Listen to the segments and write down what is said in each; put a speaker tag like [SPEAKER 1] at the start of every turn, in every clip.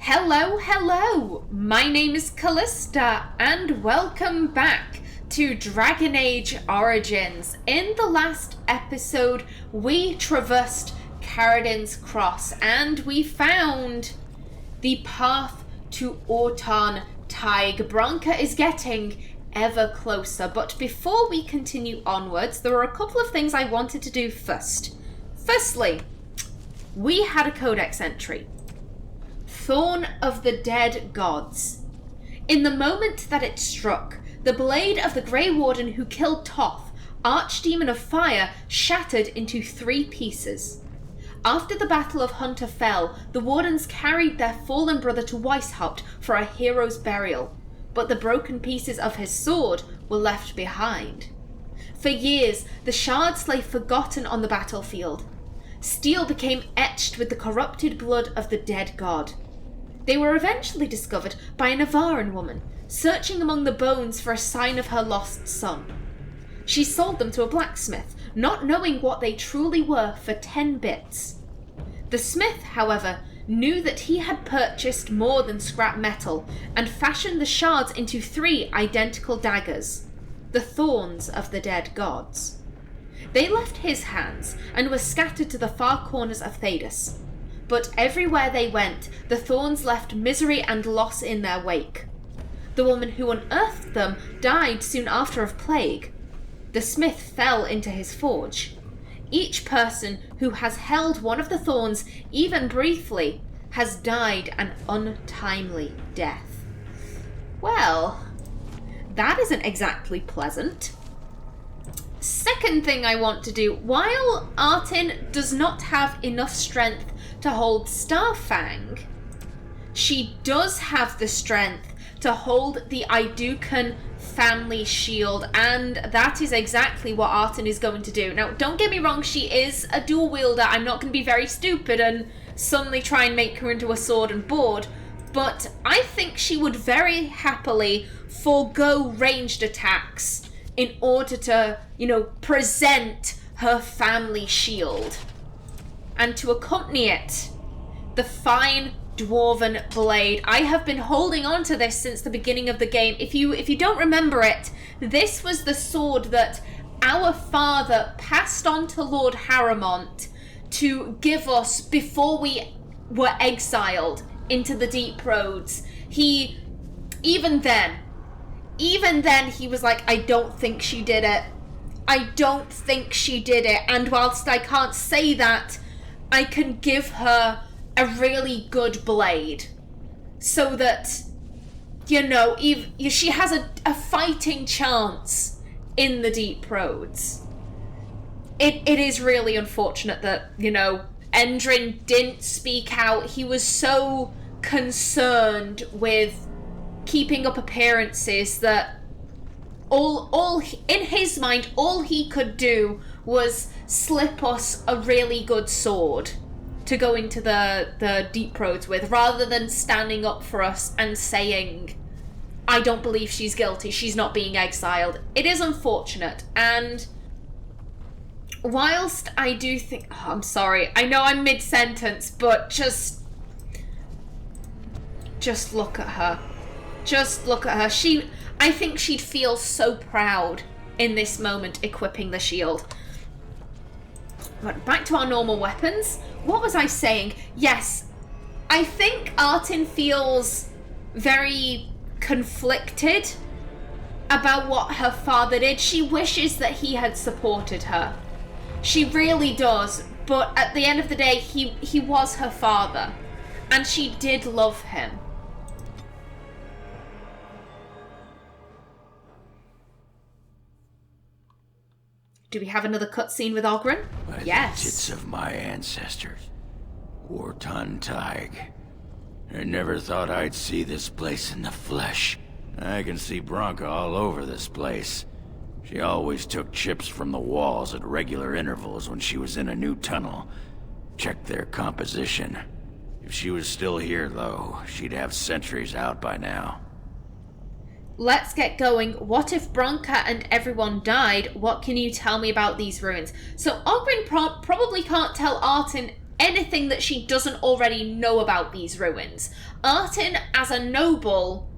[SPEAKER 1] Hello, my name is Callista, and welcome back to Dragon Age Origins. In the last episode, we traversed Caridin's Cross, and we found the path to Ortan Thaig. Branka is getting ever closer, but before we continue onwards, there were a couple of things I wanted to do first. Firstly, we had a codex entry. Thorn of the Dead Gods. In the moment that it struck, the blade of the Grey Warden who killed Toth, Archdemon of Fire, shattered into 3 pieces. After the Battle of Hunter fell, the Wardens carried their fallen brother to Weishaupt for a hero's burial, but the broken pieces of his sword were left behind. For years, the shards lay forgotten on the battlefield. Steel became etched with the corrupted blood of the dead god. They were eventually discovered by a Navaran woman, searching among the bones for a sign of her lost son. She sold them to a blacksmith, not knowing what they truly were, for 10 bits. The smith, however, knew that he had purchased more than scrap metal, and fashioned the shards into 3 identical daggers, the thorns of the dead gods. They left his hands, and were scattered to the far corners of Thedas. But everywhere they went, the thorns left misery and loss in their wake. The woman who unearthed them died soon after of plague. The smith fell into his forge. Each person who has held one of the thorns, even briefly, has died an untimely death. Well, that isn't exactly pleasant. Second thing I want to do, while Artin does not have enough strength to hold Starfang, she does have the strength to hold the Idukan family shield, and that is exactly what Artin is going to do. Now, don't get me wrong, she is a dual wielder. I'm not going to be very stupid and suddenly try and make her into a sword and board, but I think she would very happily forego ranged attacks in order to, present her family shield. And to accompany it, the fine dwarven blade. I have been holding on to this since the beginning of the game. If you don't remember it, this was the sword that our father passed on to Lord Harrowmont to give us before we were exiled into the Deep Roads. Even then he was like, I don't think she did it. I don't think she did it. And whilst I can't say that, I can give her a really good blade so that, she has a fighting chance in the Deep Roads. It is really unfortunate that, Endrin didn't speak out. He was so concerned with keeping up appearances that all in his mind, all he could do was slip us a really good sword to go into the Deep Roads with, rather than standing up for us and saying, I don't believe she's guilty, she's not being exiled. It is unfortunate, and whilst I do think... Oh, I'm sorry, I know I'm mid-sentence, but just look at her. Just look at her. I think she'd feel so proud in this moment equipping the shield. But back to our normal weapons. What was I saying? Yes, I think Artin feels very conflicted about what her father did. She wishes that he had supported her. She really does. But at the end of the day, he was her father. And she did love him. Do we have another cutscene with Oghren? Yes.
[SPEAKER 2] The tits of my ancestors. Ortan Thaig. I never thought I'd see this place in the flesh. I can see Branka all over this place. She always took chips from the walls at regular intervals when she was in a new tunnel. Checked their composition. If she was still here, though, she'd have sentries out by now.
[SPEAKER 1] Let's get going. What if Branka and everyone died? What can you tell me about these ruins? So Oghren probably can't tell Artin anything that she doesn't already know about these ruins. Artin, as a noble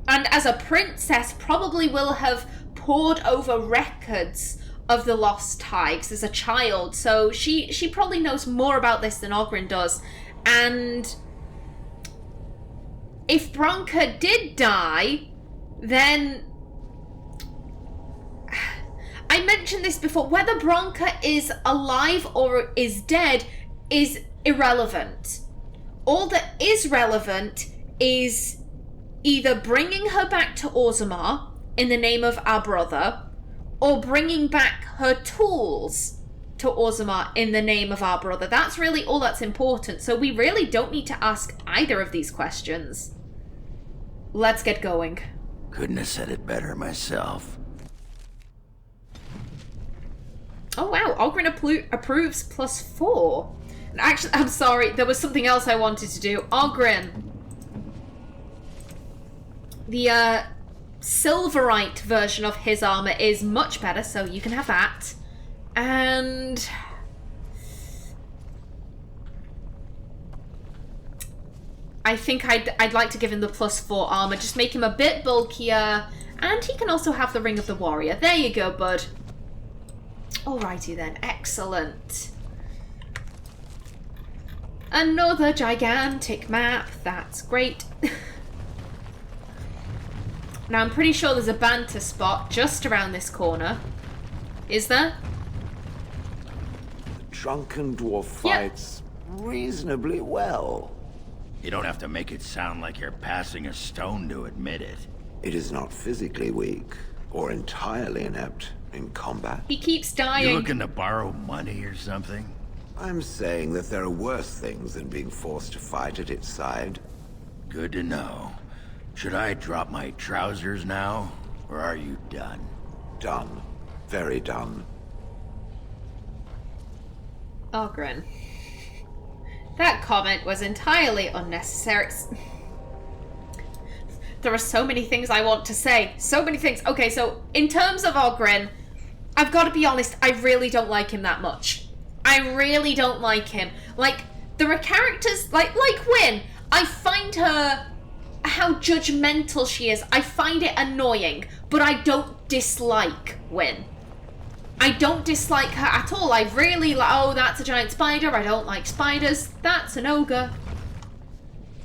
[SPEAKER 1] and as a princess, probably will have pored over records of the lost Thaigs as a child, so she probably knows more about this than Oghren does. And if Bronca did die, then I mentioned this before, whether Bronca is alive or is dead is irrelevant. All that is relevant is either bringing her back to Orzammar in the name of our brother, or bringing back her tools to Orzammar in the name of our brother. That's really all that's important, so we really don't need to ask either of these questions. Let's get going.
[SPEAKER 2] Couldn't have said it better myself.
[SPEAKER 1] Oh wow, Oghren approves +4. And actually, I'm sorry, there was something else I wanted to do. Oghren. The Silverite version of his armor is much better, so you can have that. And I think I'd like to give him the +4 armor, just make him a bit bulkier, and he can also have the Ring of the Warrior. There you go, bud. Alrighty then, excellent. Another gigantic map, that's great. Now I'm pretty sure there's a banter spot just around this corner. Is there?
[SPEAKER 3] The drunken dwarf fights reasonably well.
[SPEAKER 2] You don't have to make it sound like you're passing a stone to admit it.
[SPEAKER 3] It is not physically weak or entirely inept in combat.
[SPEAKER 1] He keeps dying.
[SPEAKER 2] You looking to borrow money or something?
[SPEAKER 3] I'm saying that there are worse things than being forced to fight at its side.
[SPEAKER 2] Good to know. Should I drop my trousers now, or are you done?
[SPEAKER 3] Done. Very done.
[SPEAKER 1] Oghren. That comment was entirely unnecessary. There are so many things I want to say. So many things. Okay, so in terms of Oghren, I've got to be honest, I really don't like him that much. I really don't like him. Like, there are characters, like Qwinn. I find her, how judgmental she is, I find it annoying, but I don't dislike Qwinn. I don't dislike her at all. I really like, oh, that's a giant spider. I don't like spiders. That's an ogre.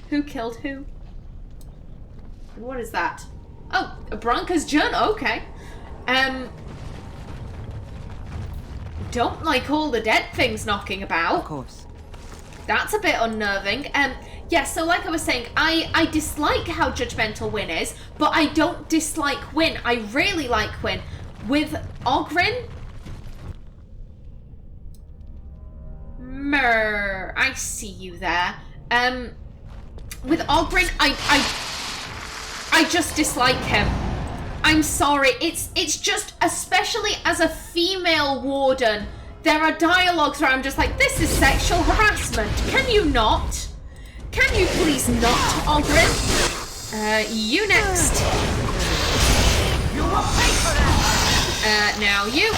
[SPEAKER 1] Who killed who? What is that? Oh, a Bronca's journal. Okay. Don't like all the dead things knocking about.
[SPEAKER 4] Of course.
[SPEAKER 1] That's a bit unnerving. Yeah, so like I was saying, I dislike how judgmental Qwinn is, but I don't dislike Qwinn. I really like Qwinn. With Oghren, I see you there. With Oghren, I just dislike him. I'm sorry. It's just, especially as a female warden, there are dialogues where I'm just like, this is sexual harassment. Can you not? Can you please not, Oghren? You next.
[SPEAKER 4] You will pay for that.
[SPEAKER 1] Now you.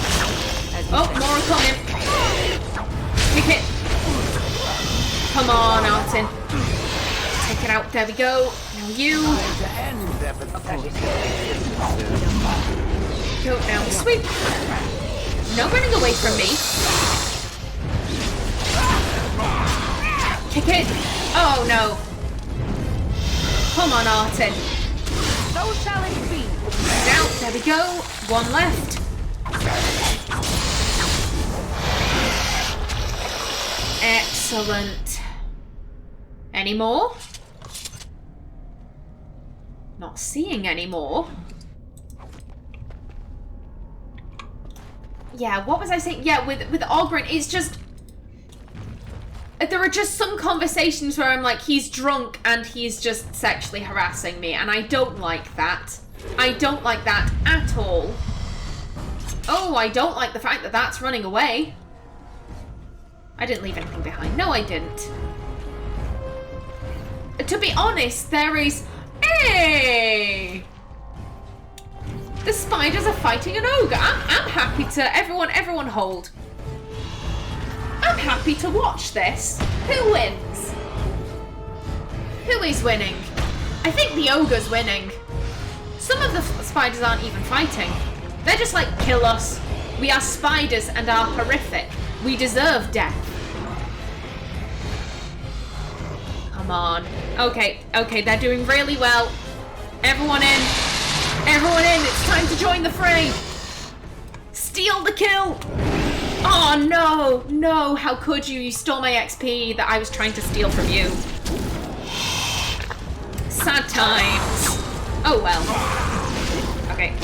[SPEAKER 1] Oh, more are coming. Kick it. Come on, Artin. Take it out. There we go. Now you. Go now. Sweep. No running away from me. Kick it. Oh, no. Come on, Artin.
[SPEAKER 4] So shall it be.
[SPEAKER 1] Now, there we go. One left. Excellent. Any more? Not seeing any more. Yeah, what was I saying? Yeah, with Oghren, it's just... There are just some conversations where I'm like, he's drunk and he's just sexually harassing me, and I don't like that. I don't like that at all. Oh, I don't like the fact that that's running away. I didn't leave anything behind. No, I didn't. To be honest, there is... Hey! The spiders are fighting an ogre. I'm happy to... Everyone hold. I'm happy to watch this. Who wins? Who is winning? I think the ogre's winning. Some of the spiders aren't even fighting. They're just like, kill us. We are spiders and are horrific. We deserve death. Come on. Okay, they're doing really well. Everyone in. Everyone in. It's time to join the fray. Steal the kill. Oh, no. No, how could you? You stole my XP that I was trying to steal from you. Sad times. Oh, well. Okay.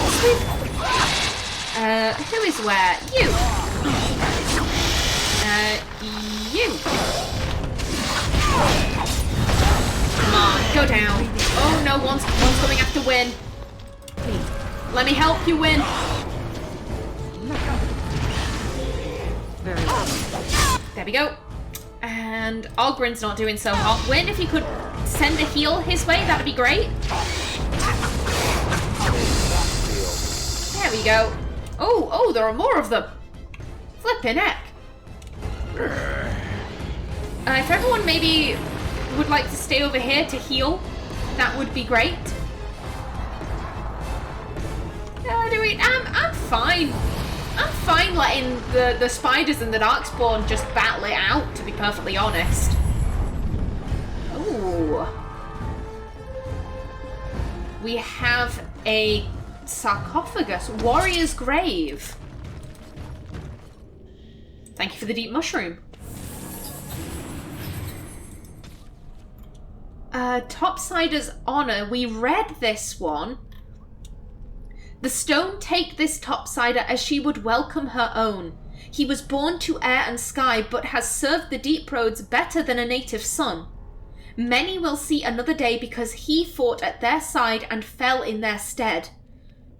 [SPEAKER 1] Who is where? You. You. Come on, go down. Oh no, one's coming after Qwinn. Let me help you, Qwinn.
[SPEAKER 4] Very well.
[SPEAKER 1] There we go. And Ogren's not doing so hot. Qwinn, if you could send a heal his way, that'd be great. There we go. Oh, there are more of them. Flippin' heck. If everyone maybe would like to stay over here to heal, that would be great. I'm fine. I'm fine letting the spiders and the darkspawn just battle it out, to be perfectly honest. Ooh. We have a sarcophagus, warrior's grave. Thank you for the deep mushroom. Topsider's honor. We read this one. The stone take this topsider as she would welcome her own. He was born to air and sky, but has served the deep roads better than a native son. Many will see another day because he fought at their side and fell in their stead.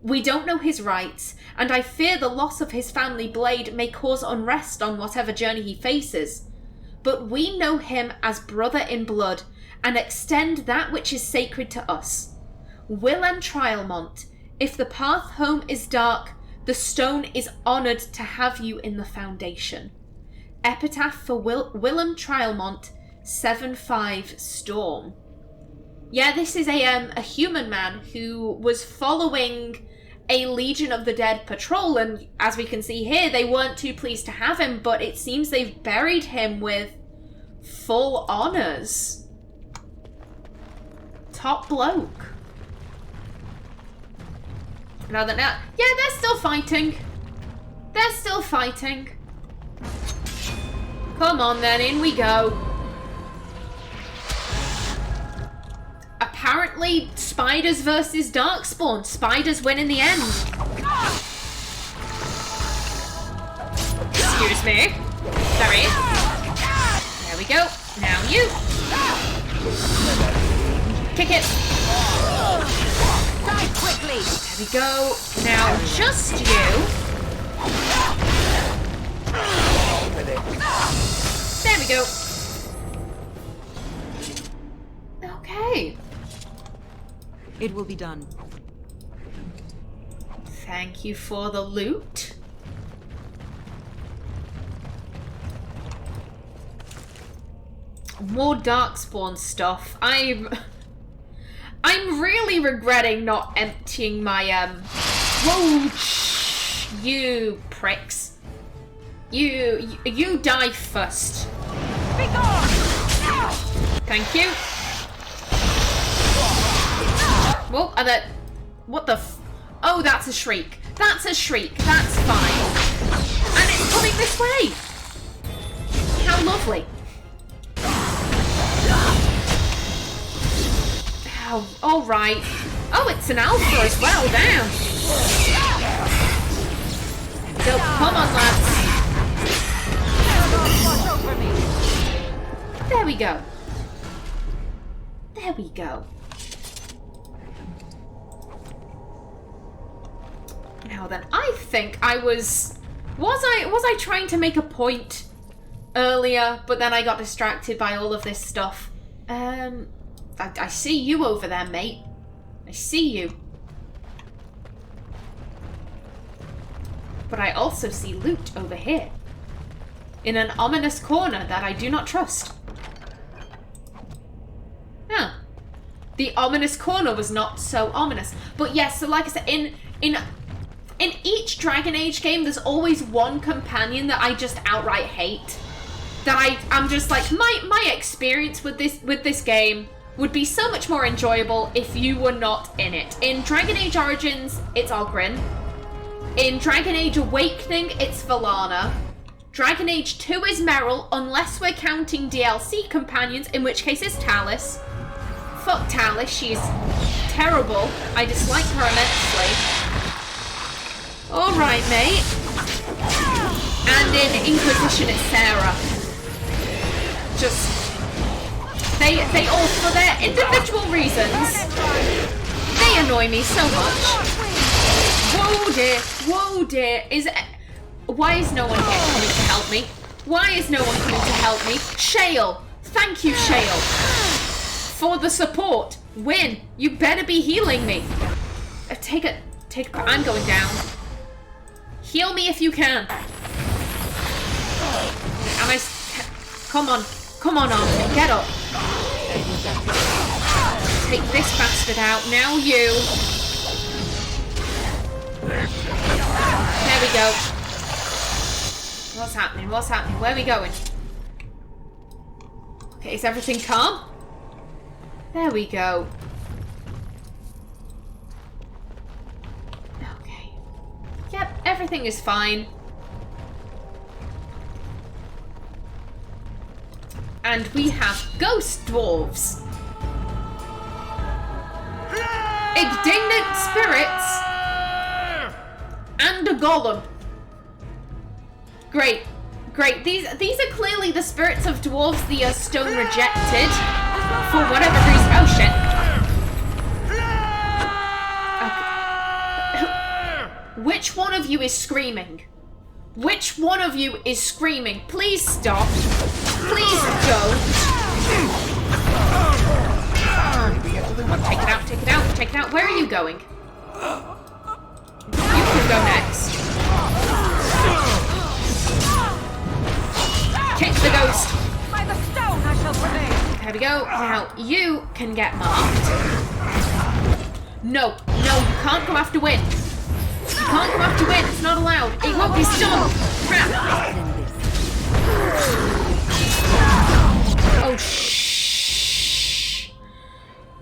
[SPEAKER 1] We don't know his rights, and I fear the loss of his family blade may cause unrest on whatever journey he faces. But we know him as brother in blood, and extend that which is sacred to us. Willem Trialmont, if the path home is dark, the stone is honoured to have you in the foundation. Epitaph for Willem Trialmont, 7-5 Storm. Yeah, this is a human man who was following a Legion of the Dead patrol, and as we can see here, they weren't too pleased to have him, but it seems they've buried him with full honours. Top bloke. Yeah, they're still fighting. They're still fighting. Come on then, in we go. Apparently, spiders versus darkspawn. Spiders win in the end. Excuse me. Sorry. There we go. Now you. Kick it.
[SPEAKER 4] Die quickly.
[SPEAKER 1] There we go. Now just you. There we go. Okay.
[SPEAKER 4] It will be done.
[SPEAKER 1] Thank you for the loot. More darkspawn stuff. I'm really regretting not emptying my whoa, you pricks. You die first.
[SPEAKER 4] Be gone!
[SPEAKER 1] Thank you. Whoa, and that. What the oh, that's a shriek. That's a shriek. That's fine. And it's coming this way. How lovely. Oh, alright. Oh, it's an alpha as well, damn. So, come on, lads.
[SPEAKER 4] Watch over me.
[SPEAKER 1] There we go. There we go. Now then, I think I was I trying to make a point earlier, but then I got distracted by all of this stuff. I see you over there, mate. I see you. But I also see loot over here. in an ominous corner that I do not trust. Huh. The ominous corner was not so ominous. But yes, so like I said, in each Dragon Age game, there's always one companion that I just outright hate. That I'm just like, my experience with this game would be so much more enjoyable if you were not in it. In Dragon Age Origins, it's Qwinn. In Dragon Age Awakening, it's Vallana. Dragon Age 2 is Meryl, unless we're counting DLC companions, in which case it's Talis. Fuck Talis, she's terrible. I dislike her immensely. Alright, mate. And in Inquisition, it's Sarah. Just... They all, for their individual reasons, they annoy me so much. Whoa dear, why is no one here coming to help me? Why is no one coming to help me? Shale, thank you, Shale, for the support. Qwinn, you better be healing me. I'm going down. Heal me if you can. Come on, Artin, get up. Take this bastard out. Now you. There we go. What's happening? Where are we going? Okay, is everything calm? There we go. Okay. Yep, everything is fine. And we have ghost dwarves. Indignant spirits. And a golem. Great. These are clearly the spirits of dwarves the stone rejected. For whatever reason. Oh shit. Okay. Which one of you is screaming? Which one of you is screaming? Please stop. Please don't. Take it out. Where are you going? You can go next. Kick the ghost.
[SPEAKER 4] By the stone I shall prevail.
[SPEAKER 1] There we go. Now you can get marked. No, you can't go after Qwinn. You can't go after Qwinn. It's not allowed. It won't be stunned. Crap. Oh, shh.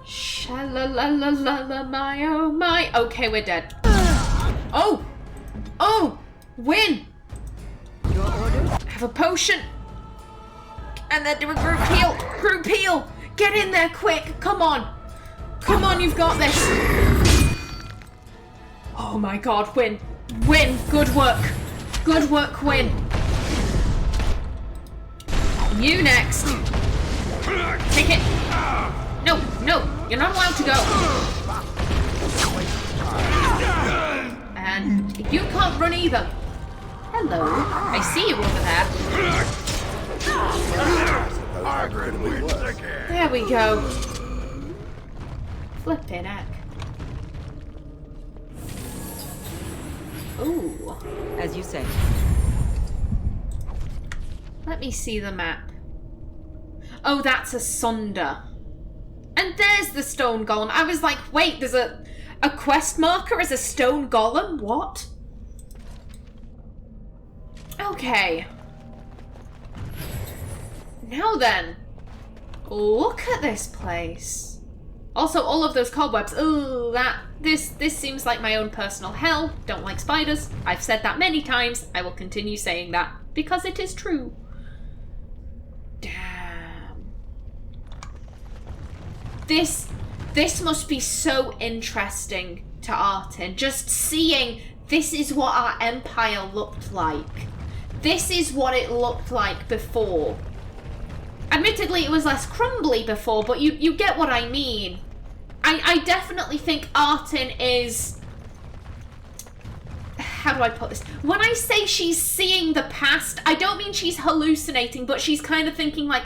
[SPEAKER 1] Sha-la-la-la-la-la, my, oh, my. Okay, we're dead. Oh, Qwinn.
[SPEAKER 4] Your orders?
[SPEAKER 1] Have a potion. And then do a group heal. Group heal. Get in there quick. Come on, you've got this. Oh my god, Qwinn, good work, Qwinn. You next. Take it. No, you're not allowed to go. And you can't run either. Hello, I see you over there. There we go. Flippin' heck. Ooh.
[SPEAKER 4] As you say.
[SPEAKER 1] Let me see the map. Oh, that's a Sunder. And there's the stone golem. I was like, wait, there's a quest marker as a stone golem? What? Okay. Now then. Look at this place. Also, all of those cobwebs. Ooh, this seems like my own personal hell. Don't like spiders. I've said that many times. I will continue saying that because it is true. Damn. This must be so interesting to Artin. Just seeing this is what our empire looked like. This is what it looked like before. Admittedly, it was less crumbly before, but you get what I mean. I definitely think Artin is... How do I put this? When I say she's seeing the past, I don't mean she's hallucinating, but she's kind of thinking like,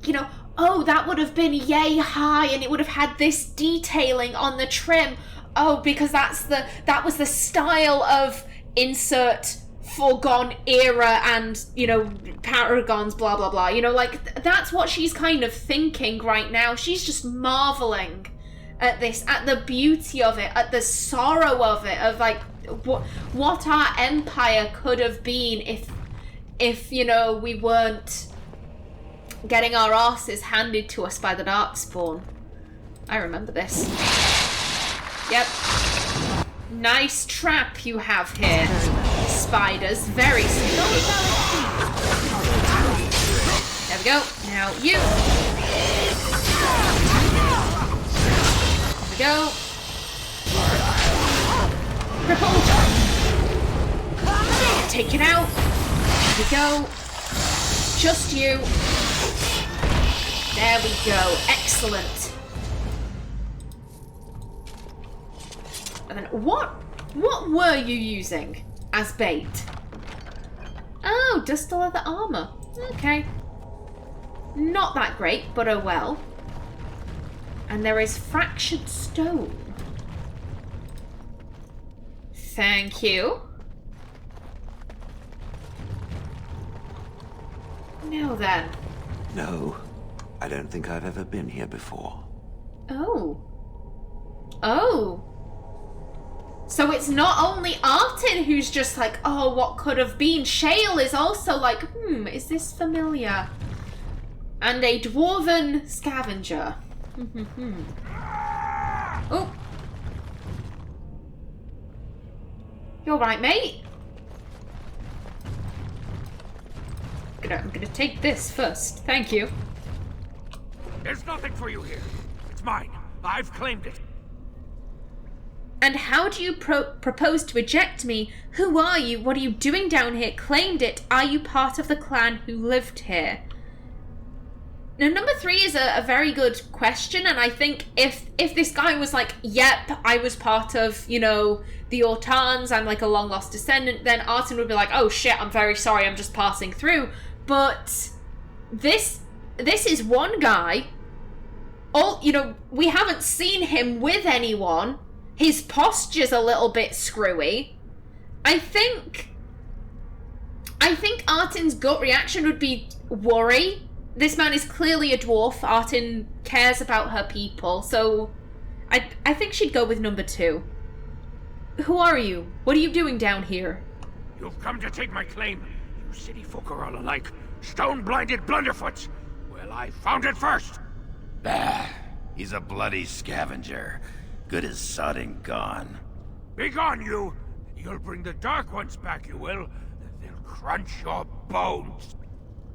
[SPEAKER 1] you know, oh, that would have been yay high and it would have had this detailing on the trim. Oh, because that was the style of insert foregone era and, you know, paragons, blah, blah, blah. You know, like, that's what she's kind of thinking right now. She's just marveling at this, at the beauty of it, at the sorrow of it, of, like, what our empire could have been if, you know, we weren't getting our asses handed to us by the Darkspawn. I remember this. Yep. Nice trap you have here, spiders. Very sneaky. There we go. Now you. There we go. Crippled. Take it out. There we go. Just you. There we go. Excellent. And then what were you using as bait? Oh, dust leather armor. Okay. Not that great, but oh well. And there is fractured stone. Thank you. Now then.
[SPEAKER 3] No, I don't think I've ever been here before.
[SPEAKER 1] Oh. Oh. So it's not only Artin who's just like, oh, what could have been? Shale is also like, is this familiar? And a dwarven scavenger. Oh. You alright, mate? I'm gonna take this first. Thank you.
[SPEAKER 5] There's nothing for you here. It's mine. I've claimed it.
[SPEAKER 1] And how do you propose to eject me? Who are you? What are you doing down here? Claimed it. Are you part of the clan who lived here? Now, number 3 is a very good question, and I think if this guy was like, yep, I was part of, you know, the Ortans, I'm like a long-lost descendant, then Artin would be like, oh shit, I'm very sorry, I'm just passing through. But this is one guy. You know, we haven't seen him with anyone. His posture's a little bit screwy. I think Artin's gut reaction would be worry. This man is clearly a dwarf. Artin cares about her people, so I think she'd go with number 2. Who are you? What are you doing down here?
[SPEAKER 5] You've come to take my claim. You city folk are all alike. Stone-blinded blunderfoots. Well, I found it first.
[SPEAKER 2] Bah, he's a bloody scavenger. Good as sod and gone.
[SPEAKER 5] Begone, you! You'll bring the Dark Ones back, you will. They'll crunch your bones.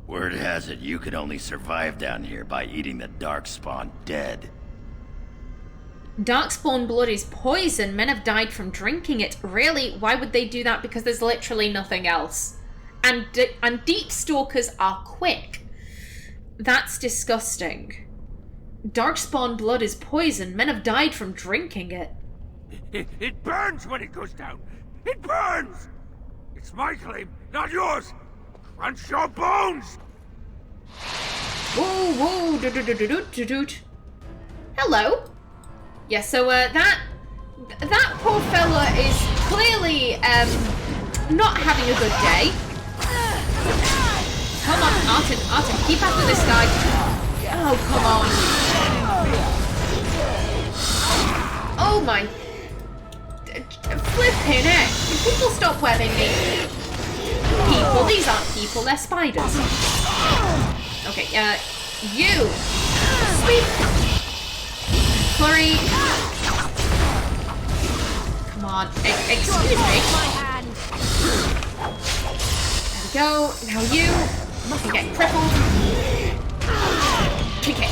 [SPEAKER 2] Word has it you could only survive down here by eating the Darkspawn dead.
[SPEAKER 1] Darkspawn blood is poison. Men have died from drinking it. Really? Why would they do that? Because there's literally nothing else. And deep stalkers are quick. That's disgusting. Darkspawn blood is poison. Men have died from drinking it.
[SPEAKER 5] It burns when it goes down. It burns! It's my claim, not yours. Crunch your bones!
[SPEAKER 1] Whoa, whoa, do-do-do-do-do-do-do. Hello. Yeah, so that poor fella is clearly not having a good day. Come on, Artin, keep after this guy. Oh, come on. Oh my... Flipping heck. Can people stop webbing me? People? These aren't people, they're spiders. Okay, you. Sweet. Flurry. Come on, excuse me. There we go. Now you. Mustn't get crippled. Kick it.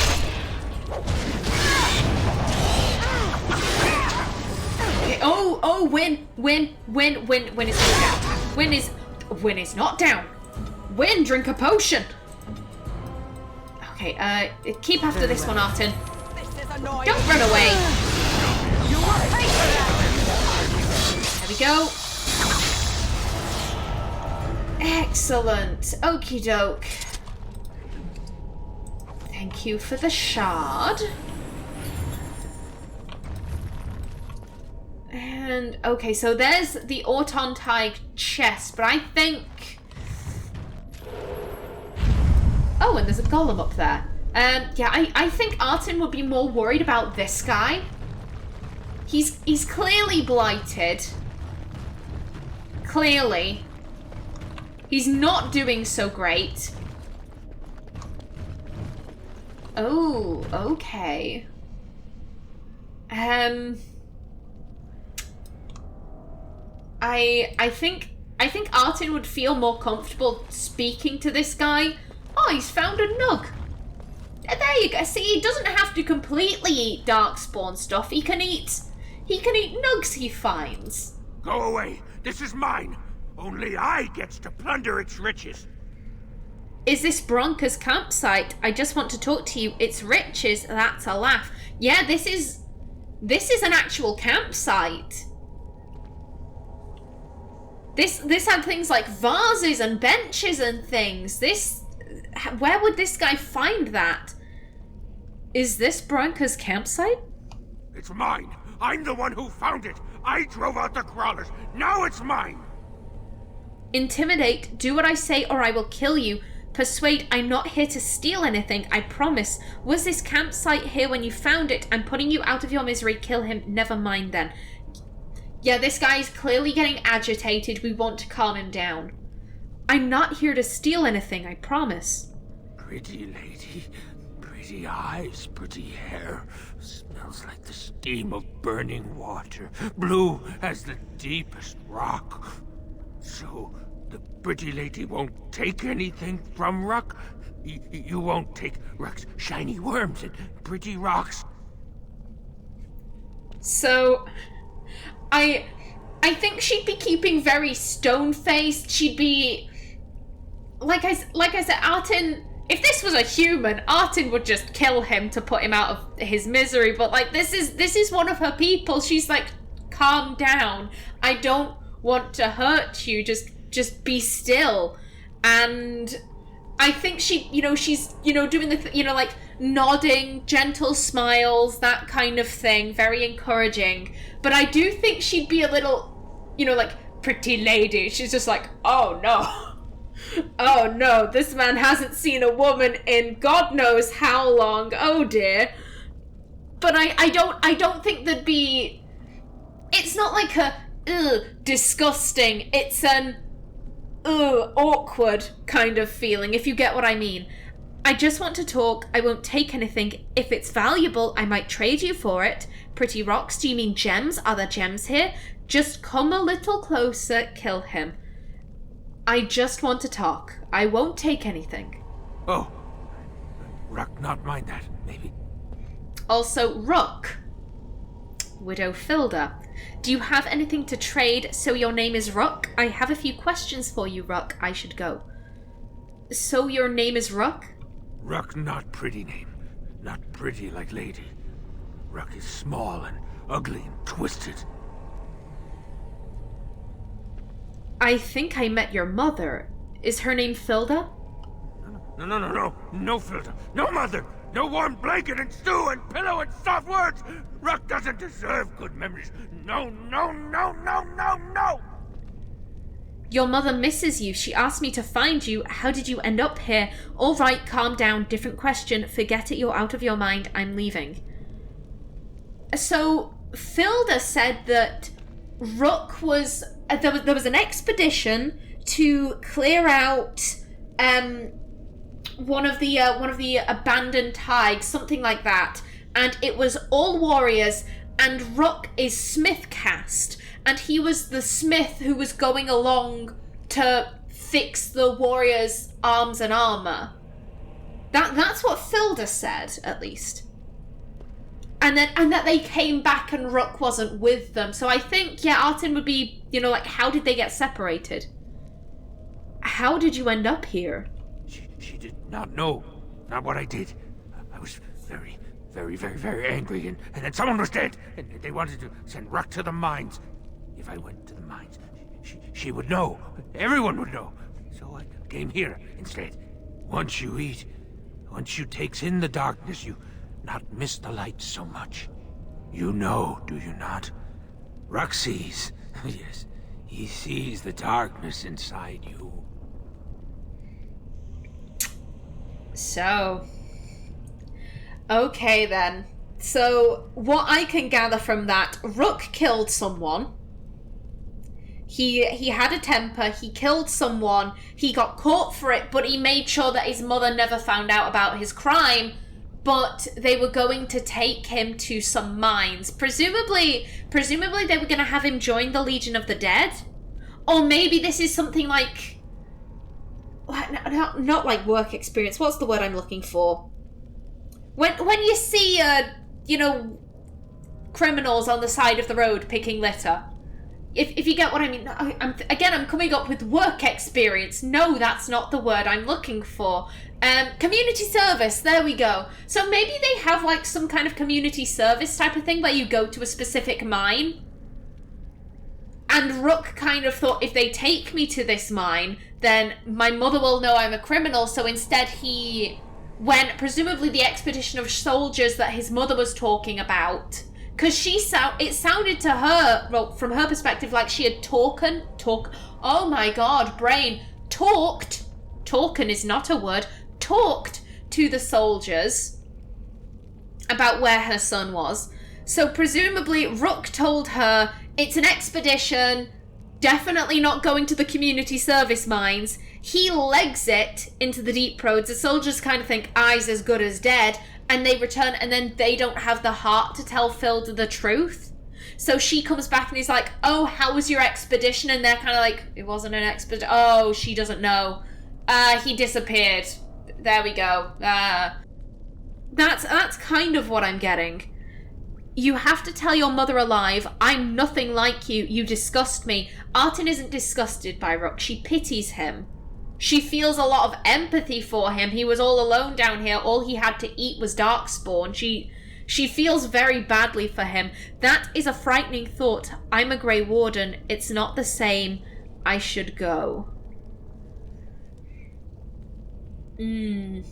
[SPEAKER 1] Okay. Oh, win is not down. Win is not down. Win, drink a potion. Okay, keep after this one, Artin. Don't run away. There we go. Excellent. Okie doke. Thank you for the shard. And, okay, so there's the Ortan Thaig chest, but I think... Oh, and there's a golem up there. Yeah, I think Artin would be more worried about this guy. He's clearly blighted. Clearly. He's not doing so great. Oh, okay. I think Artin would feel more comfortable speaking to this guy. Oh, he's found a nug. There you go. See, he doesn't have to completely eat darkspawn stuff. He can eat nugs he finds.
[SPEAKER 5] Go away. This is mine. Only I gets to plunder its riches.
[SPEAKER 1] Is this Bronca's campsite? I just want to talk to you. Its riches, that's a laugh. Yeah, this is an actual campsite. This had things like vases and benches and things. Where would this guy find that? Is this Bronca's campsite?
[SPEAKER 5] It's mine. I'm the one who found it. I drove out the crawlers. Now it's mine.
[SPEAKER 1] Intimidate, do what I say or I will kill you. Persuade, I'm not here to steal anything, I promise. Was this campsite here when you found it? I'm putting you out of your misery. Kill him. Never mind then. Yeah, this guy is clearly getting agitated. We want to calm him down. I'm not here to steal anything, I promise.
[SPEAKER 5] Pretty lady, pretty eyes, pretty hair. Smells like the steam of burning water. Blue as the deepest rock. So, the pretty lady won't take anything from Ruck? You won't take Ruck's shiny worms and pretty rocks?
[SPEAKER 1] So, I think she'd be keeping very stone-faced. She'd be... Like I said, Artin... If this was a human, Artin would just kill him to put him out of his misery. But, like, this is one of her people. She's like, calm down. I don't want to hurt you. Just be still. And I think she's, doing the, like, nodding, gentle smiles, that kind of thing. Very encouraging. But I do think she'd be a little, like, pretty lady. She's just like, oh no. Oh no, this man hasn't seen a woman in God knows how long. Oh dear. But I don't think there'd be... It's not like a, disgusting. It's an, awkward kind of feeling, if you get what I mean. I just want to talk. I won't take anything. If it's valuable, I might trade you for it. Pretty rocks? Do you mean gems? Are there gems here? Just come a little closer. Kill him. I just want to talk. I won't take anything.
[SPEAKER 5] Oh. Ruck not mind that, maybe.
[SPEAKER 1] Also, Ruck. Widow Filda. Do you have anything to trade so your name is Ruck? I have a few questions for you, Ruck. I should go. So your name is Ruck?
[SPEAKER 5] Ruck not pretty name. Not pretty like lady. Ruck is small and ugly and twisted.
[SPEAKER 1] I think I met your mother. Is her name Filda?
[SPEAKER 5] No, Filda. No mother. No warm blanket and stew and pillow and soft words. Ruck doesn't deserve good memories. No.
[SPEAKER 1] Your mother misses you. She asked me to find you. How did you end up here? All right, calm down. Different question. Forget it. You're out of your mind. I'm leaving. So, Filda said that Ruck was... There was an expedition to clear out one of the abandoned Thaigs, something like that, and it was all warriors, and Ruck is smith cast, and he was the smith who was going along to fix the warriors' arms and armor. That's what Filda said, at least. And that they came back and Ruck wasn't with them. So I think, yeah, Artin would be, like, how did they get separated? How did you end up here?
[SPEAKER 5] She did not know. Not what I did. I was very, very, very, very angry, and then someone was dead, and they wanted to send Ruck to the mines. If I went to the mines, she would know. Everyone would know. So I came here instead. Once you eat, once you takes in the darkness, you not miss the light so much. You know, do you not? Rock sees. Yes, he sees the darkness inside you.
[SPEAKER 1] So, okay then. So, what I can gather from that, Rook killed someone. He had a temper, he killed someone, he got caught for it, but he made sure that his mother never found out about his crime, but they were going to take him to some mines. Presumably they were going to have him join the Legion of the Dead? Or maybe this is something like... Not like work experience, what's the word I'm looking for? When you see, criminals on the side of the road picking litter. If you get what I mean. I'm coming up with work experience. No, that's not the word I'm looking for. Community service, there we go. So maybe they have like some kind of community service type of thing where you go to a specific mine. And Rook kind of thought, if they take me to this mine, then my mother will know I'm a criminal, so instead he went, presumably the expedition of soldiers that his mother was talking about. Because it sounded to her, well, from her perspective, like she had oh my god, brain, talken is not a word, talked to the soldiers about where her son was. So presumably Rook told her, it's an expedition, definitely not going to the community service mines. He legs it into the deep roads. The soldiers kind of think, eyes as good as dead, and they return, and then they don't have the heart to tell Phil the truth. So she comes back and he's like, oh, how was your expedition? And they're kind of like, it wasn't an expedition. Oh, she doesn't know. He disappeared. There we go. That's kind of what I'm getting. You have to tell your mother alive, I'm nothing like you. You disgust me. Artin isn't disgusted by Rook. She pities him. She feels a lot of empathy for him. He was all alone down here. All he had to eat was darkspawn. She feels very badly for him. That is a frightening thought. I'm a Grey Warden. It's not the same. I should go. He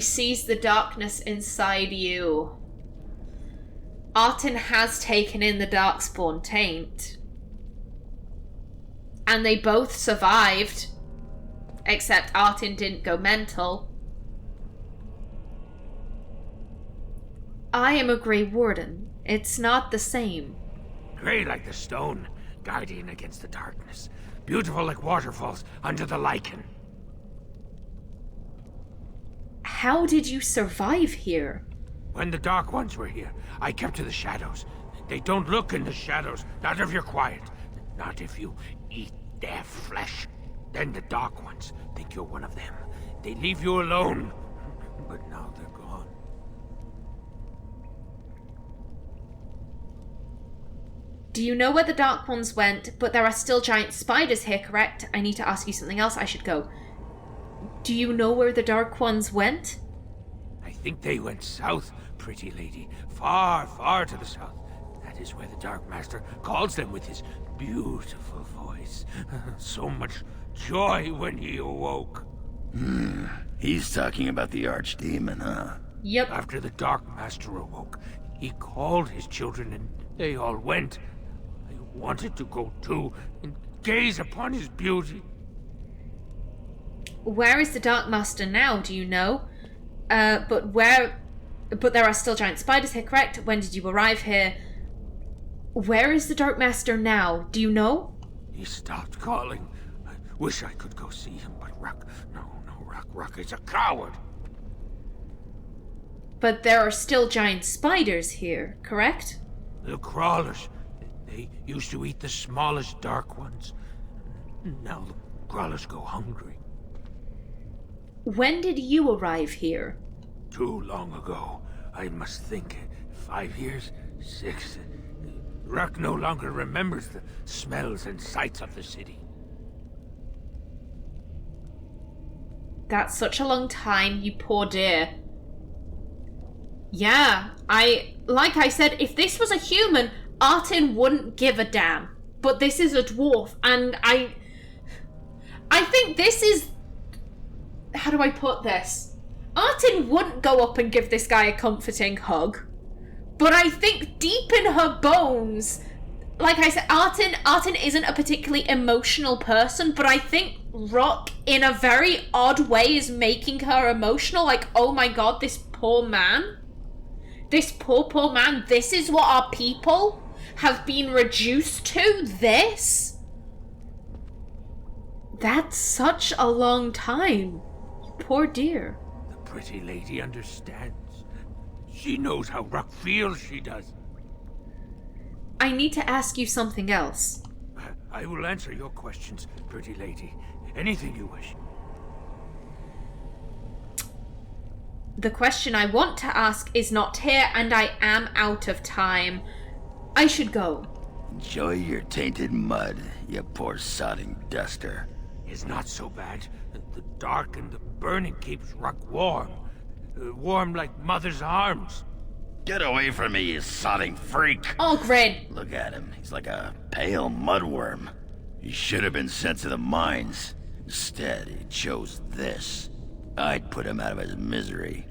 [SPEAKER 1] sees the darkness inside you. Artin has taken in the darkspawn taint. And they both survived. Except Artin didn't go mental. I am a Grey Warden. It's not the same.
[SPEAKER 5] Grey like the stone, guardian against the darkness. Beautiful like waterfalls under the lichen.
[SPEAKER 1] How did you survive here?
[SPEAKER 5] When the Dark Ones were here, I kept to the shadows. They don't look in the shadows, not if you're quiet. Not if you eat their flesh. Then the Dark Ones think you're one of them. They leave you alone. But now they're gone.
[SPEAKER 1] Do you know where the Dark Ones went? But there are still giant spiders here, correct? I need to ask you something else. I should go. Do you know where the Dark Ones went?
[SPEAKER 5] I think they went south, pretty lady. Far, far to the south. That is where the Dark Master calls them with his beautiful voice. So much joy when he awoke.
[SPEAKER 2] He's talking about the Archdemon, huh?
[SPEAKER 1] Yep.
[SPEAKER 5] After the Dark Master awoke, he called his children and they all went. I wanted to go too and gaze upon his beauty.
[SPEAKER 1] Where is the Dark Master now? Do you know? But there are still giant spiders here, correct? When did you arrive here? Where is the Dark Master now? Do you know?
[SPEAKER 5] He stopped calling. I wish I could go see him, but Rock is a coward.
[SPEAKER 1] But there are still giant spiders here, correct?
[SPEAKER 5] The crawlers. They used to eat the smallest Dark Ones. Now the crawlers go hungry.
[SPEAKER 1] When did you arrive here?
[SPEAKER 5] Too long ago. I must think. 5 years? 6? Rock no longer remembers the smells and sights of the city.
[SPEAKER 1] That's such a long time, you poor dear. Yeah, like I said, if this was a human, Artin wouldn't give a damn. But this is a dwarf, and I think this is... How do I put this? Artin wouldn't go up and give this guy a comforting hug. But I think deep in her bones, like I said, Artin isn't a particularly emotional person, but I think Rock, in a very odd way, is making her emotional. Like, oh my god, this poor man. This poor man. This is what our people have been reduced to. This? That's such a long time. You poor dear.
[SPEAKER 5] The pretty lady understands. She knows how Rock feels, she does.
[SPEAKER 1] I need to ask you something else.
[SPEAKER 5] I will answer your questions, pretty lady. Anything you wish.
[SPEAKER 1] The question I want to ask is not here, and I am out of time. I should go.
[SPEAKER 2] Enjoy your tainted mud, you poor sodding duster.
[SPEAKER 5] It's not so bad. The dark and the burning keeps Rock warm. Warm like mother's arms.
[SPEAKER 2] Get away from me, you sodding freak!
[SPEAKER 1] Grin.
[SPEAKER 2] Look at him. He's like a pale mudworm. He should have been sent to the mines. Instead, he chose this. I'd put him out of his misery.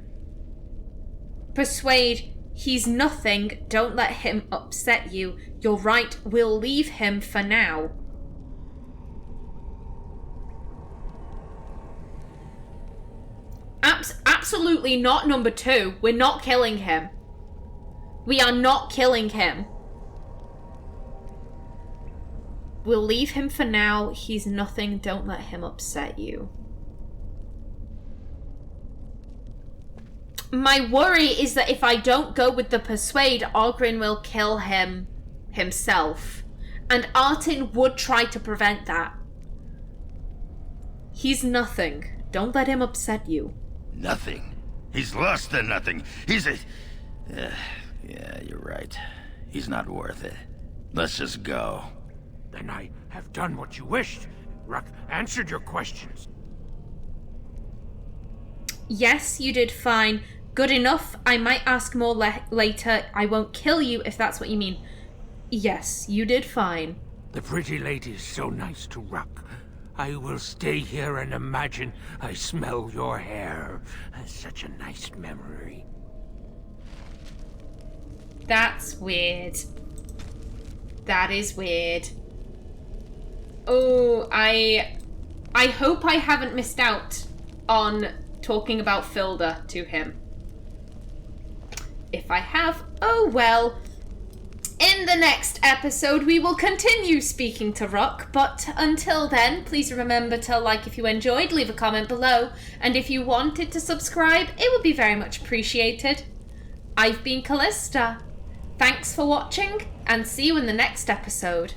[SPEAKER 1] Persuade. He's nothing. Don't let him upset you. You're right. We'll leave him for now. Absolutely not, number 2. We're not killing him. We are not killing him. We'll leave him for now. He's nothing. Don't let him upset you. My worry is that if I don't go with the persuade, Oghren will kill him himself. And Artin would try to prevent that. He's nothing. Don't let him upset you.
[SPEAKER 2] Nothing. He's less than nothing. He's a... yeah, you're right. He's not worth it. Let's just go.
[SPEAKER 5] Then I have done what you wished. Rock answered your questions.
[SPEAKER 1] Yes, you did fine. Good enough. I might ask more later. I won't kill you if that's what you mean. Yes, you did fine.
[SPEAKER 5] The pretty lady is so nice to Rock. I will stay here and imagine I smell your hair. Such a nice memory.
[SPEAKER 1] That's weird. That is weird. Oh, I hope I haven't missed out on talking about Filda to him. If I have, oh well. In the next episode, we will continue speaking to Rock, but until then, please remember to like if you enjoyed, leave a comment below, and if you wanted to subscribe, it would be very much appreciated. I've been Callista. Thanks for watching, and see you in the next episode.